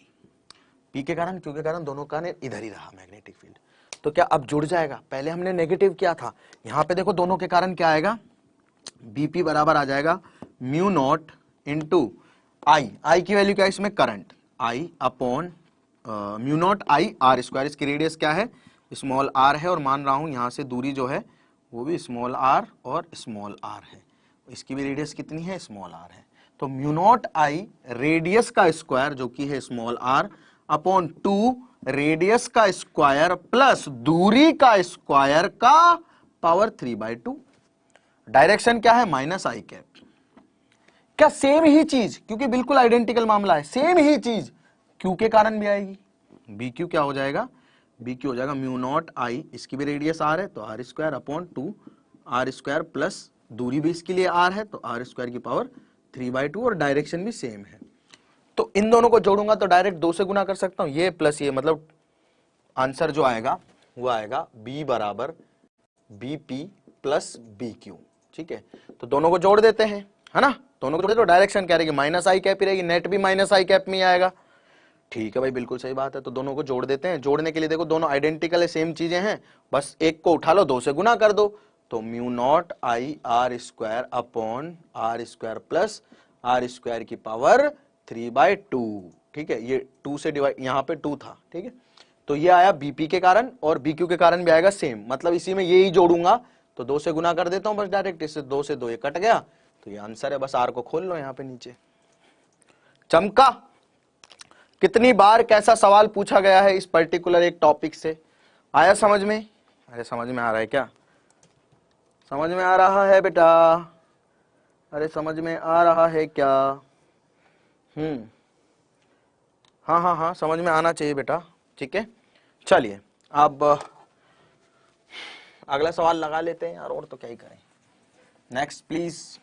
P के कारण Q के कारण दोनों का इधर ही रहा मैग्नेटिक फील्ड। तो क्या अब जुड़ जाएगा, पहले हमने नेगेटिव किया था, यहां पे देखो दोनों के कारण क्या आएगा, BP बराबर आ जाएगा म्यू नॉट इंटू आई की वैल्यू क्या है इसमें, current, I upon mu naught I R square. इसकी रेडियस क्या है, स्मॉल आर है, और मान रहा हूं यहां से दूरी जो है वो भी स्मॉल आर और स्मॉल आर है, इसकी भी रेडियस कितनी है, स्मॉल आर है। तो म्यू नॉट आई रेडियस का स्क्वायर जो कि है स्मॉल आर अपॉन 2 रेडियस का स्क्वायर प्लस दूरी का स्क्वायर का पावर 3/2। डायरेक्शन क्या है, माइनस आई कैप। क्या सेम ही चीज, क्योंकि बिल्कुल आइडेंटिकल मामला है, सेम ही चीज क्यू के कारण भी आएगी। बी क्यू क्या हो जाएगा, बी क्यू हो जाएगा म्यू नॉट आई, इसकी भी रेडियस आर है तो R square upon 2 R square plus दूरी भी इसके लिए आर है तो आर स्क्वायर की पावर 3/2, और डायरेक्शन भी सेम है। तो इन दोनों को जोड़ूंगा तो डायरेक्ट 2 से गुना कर सकता हूं, ये प्लस ये, मतलब आंसर जो आएगा वो आएगा बी बराबर B P plus B Q, ठीक है। तो दोनों को जोड़ देते हैं, है ना, दोनों को जोड़ दे तो डायरेक्शन क्या रहेगी, माइनस आई कैप ही रहेगी, नेट भी माइनस आई कैप में आएगा, ठीक है भाई, बिल्कुल सही बात है। तो दोनों को जोड़ देते हैं, जोड़ने के लिए देखो दोनों आइडेंटिकल है, सेम चीजें हैं, बस एक को उठा लो 2 से गुना कर दो, तो mu naught I R square upon R square plus R square की पावर 3/2, ठीक है। ये 2 से डिवाइड, यहाँ पे 2 था, ठीक है, तो ये आया बीपी के कारण, और बीक्यू के कारण भी आएगा सेम, मतलब इसी में ये ही जोड़ूंगा तो 2 से गुना कर देता हूं बस डायरेक्ट, इससे 2 से 2 ये कट गया, तो ये आंसर है। बस आर को खोल लो यहाँ पे नीचे। चमका, कितनी बार कैसा सवाल पूछा गया है इस पर्टिकुलर एक टॉपिक से, आया समझ में, अरे समझ में आ रहा है क्या, समझ में आ रहा है बेटा, अरे समझ में आ रहा है क्या, हाँ हाँ हाँ समझ में आना चाहिए बेटा, ठीक है। चलिए अब अगला सवाल लगा लेते हैं यार, और तो क्या ही करें। Next please.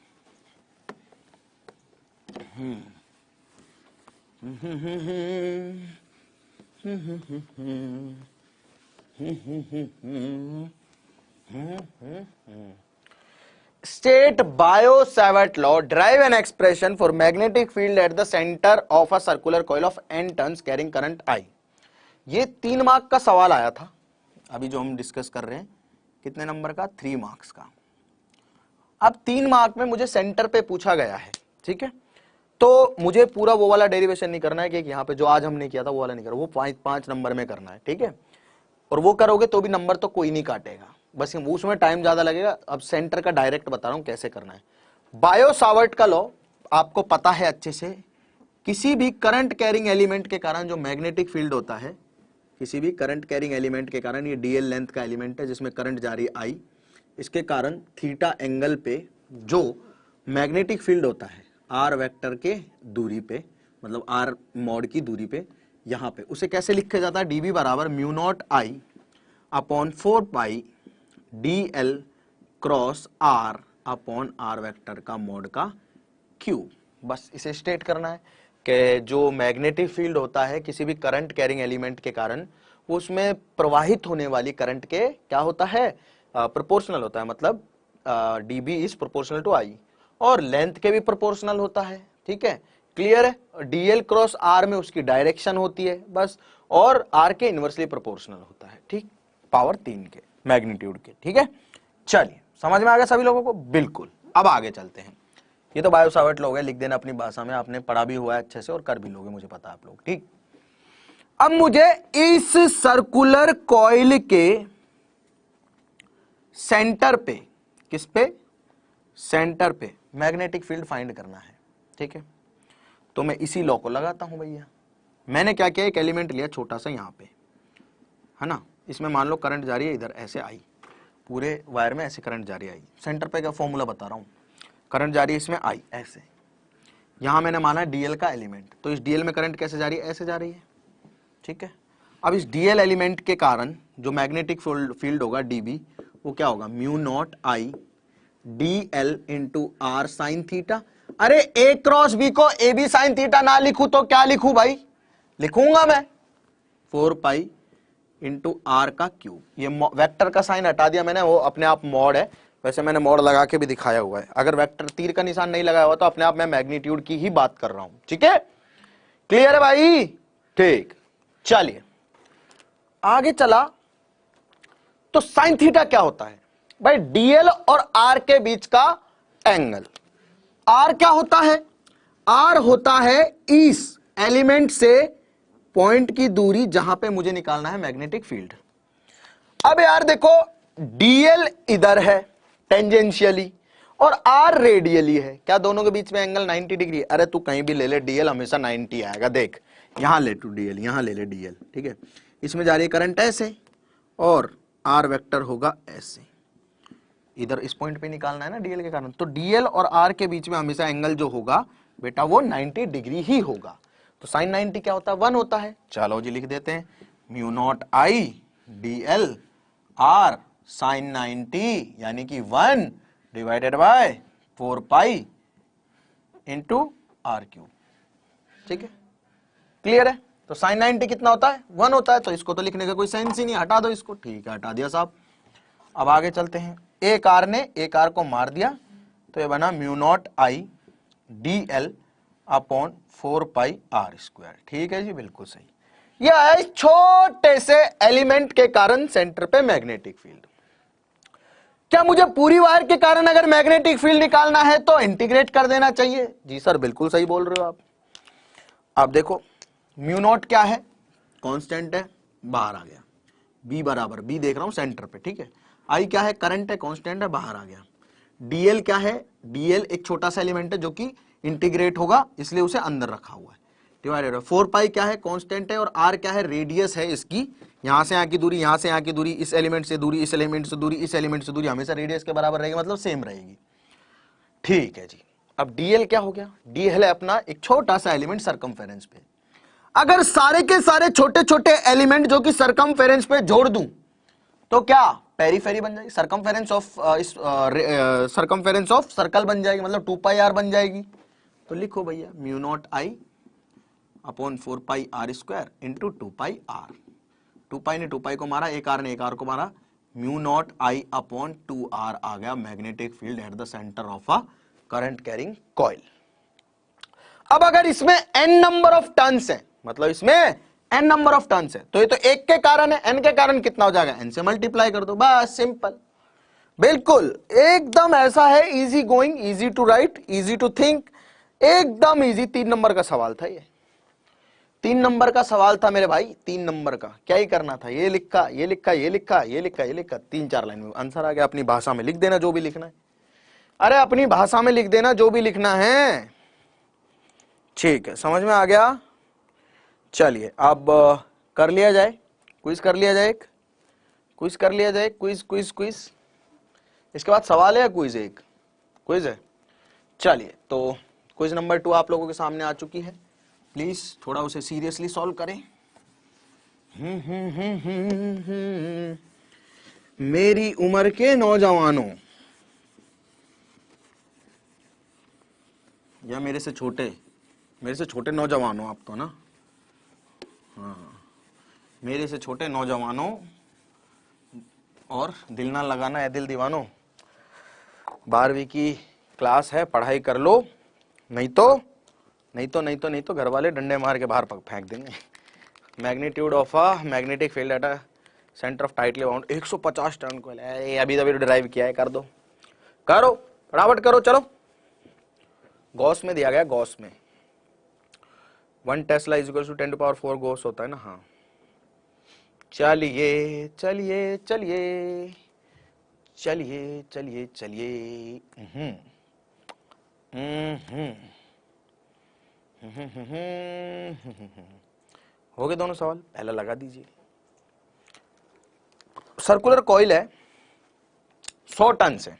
State Biot-Savart law, derive an expression for magnetic field at the center of a circular coil of n turns carrying current I। ये 3 मार्क का सवाल आया था, अभी जो हम डिस्कस कर रहे हैं, कितने नंबर का, 3 मार्क्स का। अब 3 मार्क में मुझे सेंटर पे पूछा गया है, ठीक है, तो मुझे पूरा वो वाला डेरिवेशन नहीं करना है कि यहाँ पे जो आज हमने किया था वो वाला नहीं करना, वो 5 नंबर में करना है, ठीक है। और वो करोगे तो भी नंबर तो कोई नहीं काटेगा, बस उसमें टाइम ज्यादा लगेगा। अब सेंटर का डायरेक्ट बता रहा हूं कैसे करना है। बायो-सावर्ट का लॉ आपको पता है अच्छे से, किसी भी करंट कैरिंग एलिमेंट के कारण जो मैग्नेटिक फील्ड होता है, किसी भी करंट कैरिंग एलिमेंट के कारण, ये डीएल लेंथ का एलिमेंट है जिसमें करंट जा रही है आई, इसके कारण थीटा एंगल पे जो मैग्नेटिक फील्ड होता है आर वेक्टर के दूरी पे, मतलब आर मॉड की दूरी पे, यहां पे उसे कैसे लिखा जाता है, डीबी बराबर mu naught I upon 4 pi D L cross R upon R vector का मॉड का क्यू। बस इसे स्टेट करना है कि जो मैग्नेटिक फील्ड होता है किसी भी करंट कैरिंग एलिमेंट के कारण, वो उसमें प्रवाहित होने वाली करंट के क्या होता है, प्रोपोर्शनल होता है, मतलब डीबी इज प्रोपोर्शनल टू आई, और लेंथ के भी प्रोपोर्शनल होता है, ठीक है, क्लियर है। डीएल क्रॉस आर में उसकी डायरेक्शन होती है बस, और आर के इनवर्सली प्रोपोर्शनल होता है, ठीक, पावर 3 के मैग्नीट्यूड के, ठीक है। चलिए समझ में आ गया सभी लोगों को, बिल्कुल। अब आगे चलते हैं, ये तो बायो-सावर्ट लॉ है, लिख देना अपनी भाषा में, आपने पढ़ा भी हुआ है अच्छे से और कर भी लोगे, मुझे पता है आप लोग, ठीक। अब मुझे इस सर्कुलर कॉइल के सेंटर पे, किस पे, सेंटर पे मैग्नेटिक फील्ड फाइंड करना है, ठीक है। तो मैं इसी लॉ को लगाता हूं भैया। मैंने क्या किया, एक एलिमेंट लिया छोटा सा यहां पे, है ना, इसमें मान लो करंट जा रही है, इधर ऐसे आई, पूरे वायर में ऐसे करंट जा रही आई, सेंटर पे का फॉर्मूला बता रहा हूं, करंट जा रही है इसमें आई ऐसे, यहां मैंने माना डीएल का एलिमेंट, तो इस डीएल में करंट कैसे जा रही है, ऐसे जा रही है, ठीक है। अब इस डीएल एलिमेंट के कारण जो मैग्नेटिक फील्ड होगा डीबी, वो क्या होगा, mu naught I D L into R sine theta. अरे ए क्रॉस बी को ए बी साइन थीटा ना लिखूं तो क्या लिखूं भाई, लिखूंगा मैं 4 पाई इंटू आर का क्यूब। ये वेक्टर का साइन हटा दिया मैंने, वो अपने आप मॉड है, वैसे मैंने मॉड लगा के भी दिखाया हुआ है। अगर वेक्टर तीर का निशान नहीं लगाया हुआ तो अपने आप मैं मैग्नीट्यूड की ही बात कर रहा हूं, ठीक है, क्लियर है भाई, ठीक। चलिए आगे चला, तो साइन थीटा क्या होता है भाई, डीएल और आर के बीच का एंगल। आर क्या होता है, आर होता है इस एलिमेंट से पॉइंट की दूरी जहां पे मुझे निकालना है मैग्नेटिक फील्ड। अब यार देखो, डीएल इधर है टेंजेंशियली और आर रेडियली है, क्या दोनों के बीच में एंगल 90 डिग्री। अरे तू कहीं भी ले ले, डीएल हमेशा 90 आएगा, देख यहां ले तू डीएल, यहां ले ले डीएल, ठीक है। इसमें जा रही है करंट ऐसे और आर वेक्टर होगा ऐसे, इधर इस पॉइंट पे निकालना है ना डीएल के कारण, तो डीएल और आर के बीच में हमेशा एंगल जो होगा बेटा वो 90 डिग्री ही होगा। तो साइन 90 क्या होता है, 1 होता है। चलो जी लिख देते हैं, mu naught I D L R sine 90 यानी कि 1 divided by 4 pi into R cube, ठीक है, क्लियर है। तो साइन 90 कितना होता है, 1 होता है, तो इसको तो लिखने का कोई सेंस ही नहीं, हटा दो इसको, ठीक है हटा दिया साहब। अब आगे चलते हैं, एक आर ने एक आर को मार दिया, तो ये बना mu naught I D L upon 4 pi R square, ठीक है जी, बिल्कुल सही। यह है छोटे से एलिमेंट के कारण सेंटर पे मैग्नेटिक फील्ड। क्या मुझे पूरी वायर के कारण अगर मैग्नेटिक फील्ड निकालना है तो इंटीग्रेट कर देना चाहिए, जी सर बिल्कुल सही बोल रहे हो आप। अब देखो म्यू नॉट क्या है, कांस्टेंट है, बाहर आ गया, बी बराबर, बी देख रहा हूं सेंटर पे, ठीक है। आई क्या है, करंट है, कांस्टेंट है, बाहर आ गया। डीएल क्या है, डीएल एक छोटा सा एलिमेंट है जो कि इंटीग्रेट होगा, इसलिए उसे अंदर रखा हुआ है, डिवाइडेड। 4 पाई क्या है, कांस्टेंट है, और आर क्या है, रेडियस है इसकी, यहां से यहां की दूरी, यहां से यहां की दूरी, इस एलिमेंट से दूरी, इस एलिमेंट से दूरी, इस एलिमेंट से दूरी हमेशा रेडियस के बराबर रहेगी, मतलब सेम रहेगी, ठीक है जी। अब डीएल क्या हो गया, डीएल है अपना एक छोटा सा एलिमेंट सरकमफेरेंस पे। अगर सारे के सारे छोटे छोटे एलिमेंट जो कि सरकमफेरेंस पे जोड़ दूं तो क्या पेरीफेरी बन जाएगी, सरकमफेरेंस ऑफ सर्कल बन जाएगी, मतलब 2 पाई आर बन जाएगी। तो लिखो भैया mu naught I upon 4 pi R square into 2 pi R. 2 pi ने 2 पाई को मारा, एक आर ने एक आर को मारा, mu naught I upon 2 R आ गया magnetic field at the centre of a current carrying coil. अब अगर इसमें n नंबर ऑफ टर्न्स है, मतलब इसमें n नंबर ऑफ टर्न्स है, तो ये तो एक के कारण है, n के कारण कितना हो जाएगा, n से मल्टीप्लाई कर दो, बस सिंपल, बिल्कुल एकदम ऐसा है, easy going, easy to write, easy to think, एकदम इजी। 3 नंबर का सवाल था ये, 3 नंबर का सवाल था मेरे भाई, 3 नंबर का। क्या ही करना था, ये लिखा, ये लिखा, ये लिखा, ये लिखा, ये लिखा, 3-4 लाइन में आंसर आ गया। अपनी भाषा में लिख देना जो भी लिखना है, अरे अपनी भाषा में लिख देना जो भी लिखना है, ठीक है, समझ में आ गया। चलिए अब कर लिया जाए, क्विज कर लिया जाए, क्विज कर लिया जाए, क्विज क्विज क्विज, इसके बाद सवाल है या क्विज, एक क्विज है। चलिए तो क्विज नंबर 2 आप लोगों के सामने आ चुकी है, प्लीज थोड़ा उसे सीरियसली सॉल्व करें। मेरी उम्र के नौजवानों या मेरे से छोटे नौजवानों, आप तो ना, हाँ, मेरे से छोटे नौजवानों और दिल ना लगाना है दिल दीवानों, 12वीं की क्लास है, पढ़ाई कर लो, नहीं तो घर वाले डंडे मार के बाहर फेंक देंगे। Magnitude of a magnetic field at a centre of tightly bound 150 turn को, अभी तभी ड्राइव किया है, कर दो, करो फटाफट करो, चलो। गॉस में दिया गया, गॉस में 1 tesla is equal to 10⁴ gauss होता है ना, हाँ। चलिए चलिए चलिए चलिए चलिए चलिए, हो गए दोनों सवाल, पहला लगा दीजिए। सर्कुलर कॉइल है 100 टन से,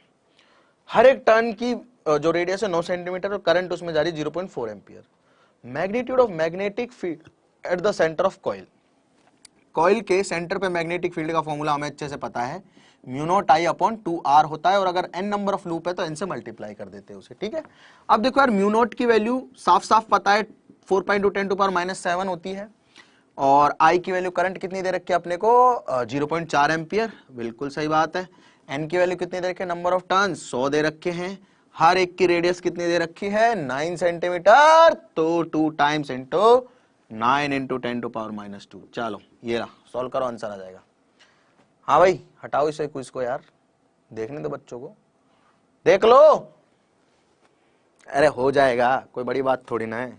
हर एक टर्न की जो रेडियस है 9 सेंटीमीटर और करंट उसमें जा रही 0.4 ampere. Magnitude of magnetic field at the centre of coil, coil के सेंटर पे मैग्नेटिक फील्ड का फॉर्मूला हमें अच्छे से पता है, mu naught I upon 2r होता है, और अगर n नंबर ऑफ लूप है तो n से मल्टीप्लाई कर देते हैं उसे, ठीक है। अब देखो यार, म्यू नॉट की वैल्यू साफ साफ पता है 4.10⁻⁻7 होती है, और I की वैल्यू करंट कितनी दे रखी है अपने को 0.4 एम्पियर, बिल्कुल सही बात है। n की वैल्यू कितनी दे रखी है, नंबर ऑफ टर्न्स 100 दे रखे हैं, हर एक की रेडियस कितनी दे रखी है 9 सेंटीमीटर, तो 2 टाइम्स इंटू 9 इंटू 10⁻²। चलो ये रहा, सॉल्व करो, आंसर आ जाएगा। हाँ भाई, हटाओ इसे क्विज को यार, देखने दो बच्चों को, देख लो। अरे हो जाएगा, कोई बड़ी बात थोड़ी ना है,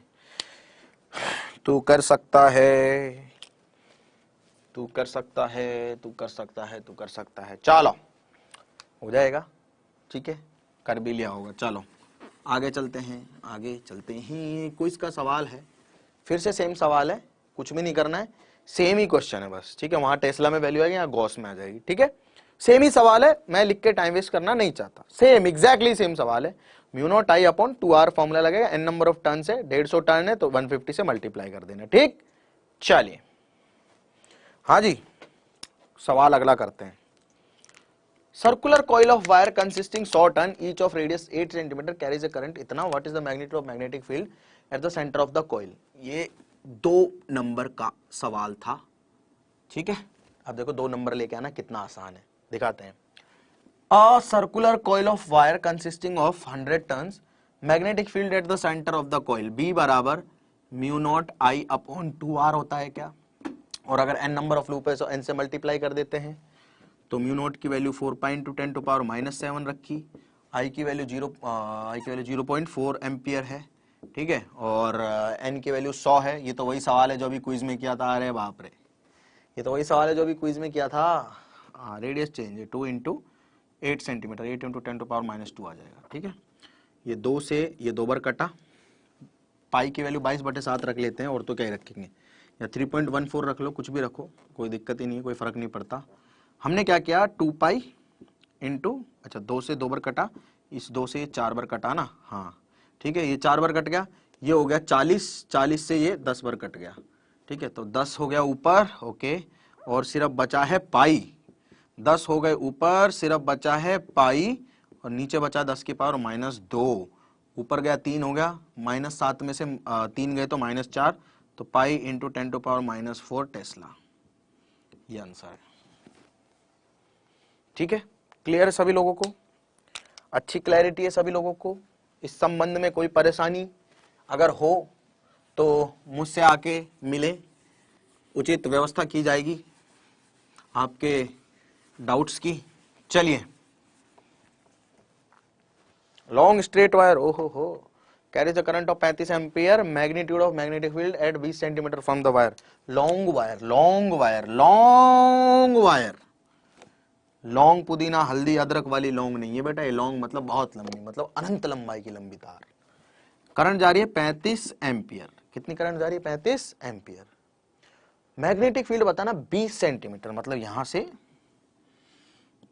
तू कर सकता है, तू कर सकता है, तू कर सकता है, तू कर सकता है। चलो हो जाएगा, ठीक है, कर भी लिया होगा। चलो आगे चलते हैं, आगे चलते हैं। क्विज का सवाल है, फिर से सेम सवाल है, कुछ भी नहीं करना है, सेम ही क्वेश्चन है बस, ठीक है। वहां टेस्ला में वैल्यू आएगी, यहाँ गॉस में आ जाएगी, ठीक है। सेम ही सवाल है, मैं लिख के टाइम वेस्ट करना नहीं चाहता, सेम एग्जैक्टली सेम सवाल है। Mu naught I upon 2r formula लगेगा, n नंबर ऑफ टर्न से, 150 टर्न है तो 150 से मल्टीप्लाई कर देना, ठीक। चलिए हाँ जी, सवाल अगला करते हैं। Circular coil of wire consisting 100 turns, each of radius 8 centimetre, carries a current इतना, what is the magnitude of magnetic field at the centre of the coil. ये 2 नंबर का सवाल था, ठीक है। अब देखो 2 नंबर लेके आना कितना आसान है, दिखाते हैं। A circular coil of wire consisting of 100 turns, magnetic field at the centre of the coil, B बराबर mu naught I upon 2r होता है क्या, और अगर n नंबर ऑफ लूप है तो n से मल्टीप्लाई कर देते हैं, तो म्यू नॉट की वैल्यू 4.10⁻⁻7 रखी, आई की वैल्यू 0.4 एम्पियर है, ठीक है, और n की वैल्यू 100 है। ये तो वही सवाल है जो अभी क्विज में किया था, अरे बाप रे, ये तो वही सवाल है जो अभी क्विज में किया था। रेडियस चेंज है 2 इंटू 8 सेंटीमीटर, 8 इंटू 10⁻² आ जाएगा, ठीक है। ये 2 से ये 2 बार कटा, पाई की वैल्यू 22/7 रख लेते हैं, और तो क्या ही रखेंगे, या 3.14 रख लो, कुछ भी रखो, कोई दिक्कत ही नहीं है, कोई फर्क नहीं पड़ता। हमने क्या किया, 2 पाई इंटू, अच्छा 2 से 2 बार कटा, इस 2 से ये 4 बार कटा ना, हाँ ठीक है, ये 4 बार कट गया, ये हो गया 40, 40 से ये 10 बार कट गया, ठीक है, तो 10 हो गया ऊपर, ओके, और सिर्फ बचा है पाई, 10 हो गए ऊपर, सिर्फ बचा है पाई, और नीचे बचा 10⁻², ऊपर गया 3 हो गया, -7 में से 3 गए तो -4, तो पाई इंटू 10⁻⁴ टेस्ला, ये आंसर है, ठीक है। क्लियर है सभी लोगों को, अच्छी क्लैरिटी है सभी लोगों को, इस संबंध में कोई परेशानी अगर हो तो मुझसे आके मिले, उचित व्यवस्था की जाएगी आपके डाउट्स की। चलिए, लॉन्ग स्ट्रेट वायर, ओहो हो, carries the current of 35 ampere, magnitude of magnetic field eight 20 centimetre from the wire. Long wire, long wire, long wire, long पुदीना हल्दी अदरक वाली लॉन्ग नहीं है बेटा, ये लॉन्ग मतलब बहुत लंबी, मतलब अनंत लंबाई की लंबी तार। करंट जा रही है 35 एम्पियर, कितनी करंट जा रही है 35 एम्पियर। मैग्नेटिक फील्ड बताना 20 सेंटीमीटर, मतलब यहां से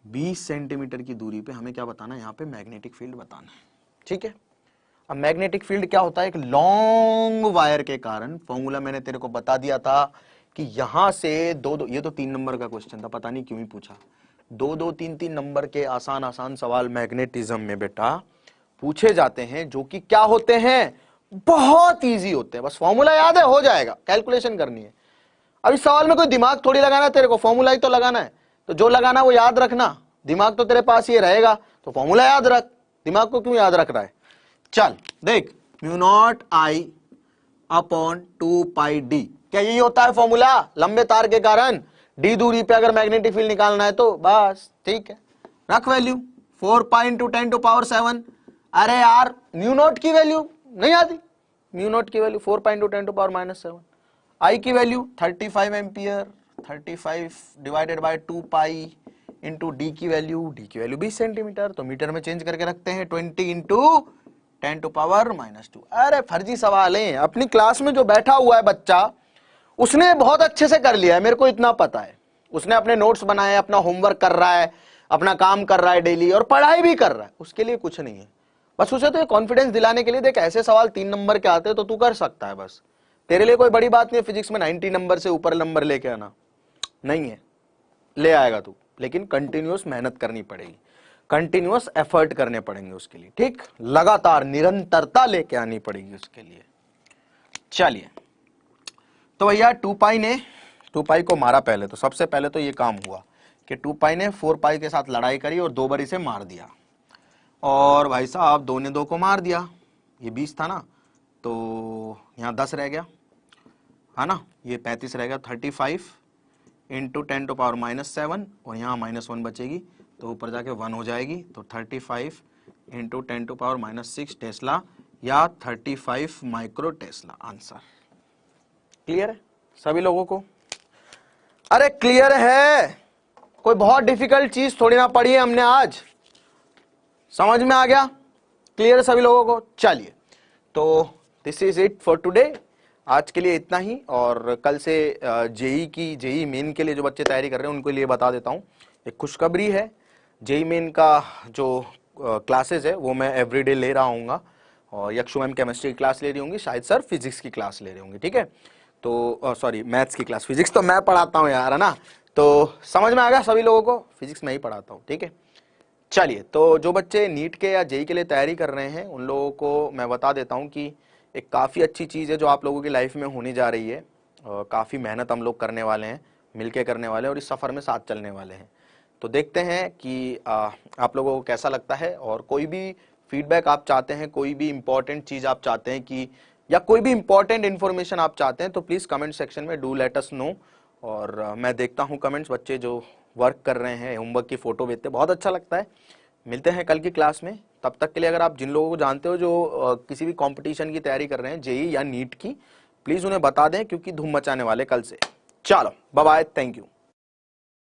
20 सेंटीमीटर की दूरी पे हमें क्या बताना है, यहाँ पे मैग्नेटिक फील्ड बताना है, ठीक है। अब मैग्नेटिक फील्ड क्या होता है, एक लॉन्ग वायर के कारण, फॉर्मूला मैंने तेरे को बता दिया था कि यहां से दो दो, ये तो 3 नंबर का क्वेश्चन था, पता नहीं क्यों ही पूछा, 2-2, 3-3 नंबर के आसान आसान सवाल मैग्नेटिज्म में बेटा पूछे जाते हैं, जो कि क्या होते हैं, बहुत इजी होते हैं, बस फॉर्मूला याद है, हो जाएगा, कैलकुलेशन करनी है। अब इस सवाल में कोई दिमाग थोड़ी लगाना है तेरे को, फॉर्मूला ही तो लगाना है, तो जो लगाना वो याद रखना, दिमाग तो तेरे पास ये रहेगा, तो फॉर्मूला याद रख, दिमाग को क्यों याद रख रहा है। चल देख, mu naught I upon 2 pi D, क्या यही होता है फॉर्मूला, लंबे तार के कारण डी दूरी पे अगर मैग्नेटिक फील्ड निकालना है तो बस, ठीक है, रख वैल्यू 4 पाई इंटू 10⁻⁷। अरे यार म्यू नॉट की वैल्यू नहीं आती, म्यू नॉट की वैल्यू 4 पाई इंटू 10⁻⁷, आई की value 35 ampere, 35 divided by 2 pi into D की वैल्यू 20 सेंटीमीटर, तो मीटर में चेंज करके रखते हैं 20 इंटू 10 टू पावर -2। अरे फर्जी सवाल है, अपनी क्लास में जो बैठा हुआ है बच्चा उसने बहुत अच्छे से कर लिया है, मेरे को इतना पता है। उसने अपने नोट्स बनाए, अपना होमवर्क कर रहा है, अपना काम कर रहा है डेली, और पढ़ाई भी कर रहा है, उसके लिए कुछ नहीं है। बस उसे तो ये कॉन्फिडेंस दिलाने के लिए, देख ऐसे सवाल 3 नंबर के आते हैं तो तू कर सकता है, बस तेरे लिए कोई बड़ी बात नहीं है फिजिक्स में 90 नंबर से ऊपर नंबर लेके आना, नहीं है, ले आएगा तू, लेकिन कंटिन्यूअस मेहनत करनी पड़ेगी, कंटिन्यूअस एफर्ट करने पड़ेंगे उसके लिए, ठीक, लगातार निरंतरता लेके आनी पड़ेगी उसके लिए। चलिए, तो भैया 2 पाई ने 2 पाई को मारा पहले, तो सबसे पहले तो ये काम हुआ कि 2 पाई ने 4 पाई के साथ लड़ाई करी और 2 बार इसे मार दिया, और भाई साहब 2 ने 2 को मार दिया, ये 20 था ना, तो यहाँ 10 रह गया है ना, ये 35 रह गया, 35 इंटू 10 टू पावर -7, और यहाँ -1 बचेगी तो ऊपर जाके 1 हो जाएगी, तो 35 इंटू 10 टू पावर -6 टेस्ला या 35 माइक्रो टेस्ला आंसर। क्लियर है सभी लोगों को? अरे क्लियर है, कोई बहुत डिफिकल्ट चीज थोड़ी ना पढ़ी है हमने आज, समझ में आ गया? क्लियर है सभी लोगों को? चलिए, तो this is it for today, आज के लिए इतना ही। और कल से जेई मेन के लिए जो बच्चे तैयारी कर रहे हैं उनके लिए बता देता हूँ, एक खुशखबरी है, जेई मेन का जो क्लासेस है वो मैं एवरीडे ले रहा हूँगा, और यक्षु मैम केमिस्ट्री की क्लास ले रही होंगी, शायद सर फिजिक्स की क्लास ले रहे होंगे, ठीक है, तो सॉरी मैथ्स की क्लास, फिजिक्स तो मैं पढ़ाता हूँ यार, है ना, तो समझ में आ गया सभी लोगों को, फिजिक्स मैं ही पढ़ाता हूँ, ठीक है। चलिए, तो जो बच्चे नीट के या जेई के लिए तैयारी कर रहे हैं उन लोगों को मैं बता देता हूँ कि एक काफ़ी अच्छी चीज़ है जो आप लोगों की लाइफ में होने जा रही है, काफ़ी मेहनत हम लोग करने वाले हैं, मिलके करने वाले हैं, और इस सफ़र में साथ चलने वाले हैं। तो देखते हैं कि आप लोगों को कैसा लगता है, और कोई भी फीडबैक आप चाहते हैं, कोई भी इंपॉर्टेंट चीज़ आप चाहते हैं कि, या कोई भी इंपॉर्टेंट इन्फॉर्मेशन आप चाहते हैं, तो प्लीज़ कमेंट सेक्शन में डू लेट अस नो, और मैं देखता हूँ कमेंट्स, बच्चे जो वर्क कर रहे हैं, होमवर्क की फ़ोटो भेजते हैं, बहुत अच्छा लगता है। मिलते हैं कल की क्लास में, तब तक के लिए अगर आप जिन लोगों को जानते हो जो किसी भी कंपटीशन की तैयारी कर रहे हैं, जेई या नीट की, प्लीज़ उन्हें बता दें, क्योंकि धूम मचाने वाले कल से। चलो बाय बाय, थैंक यू।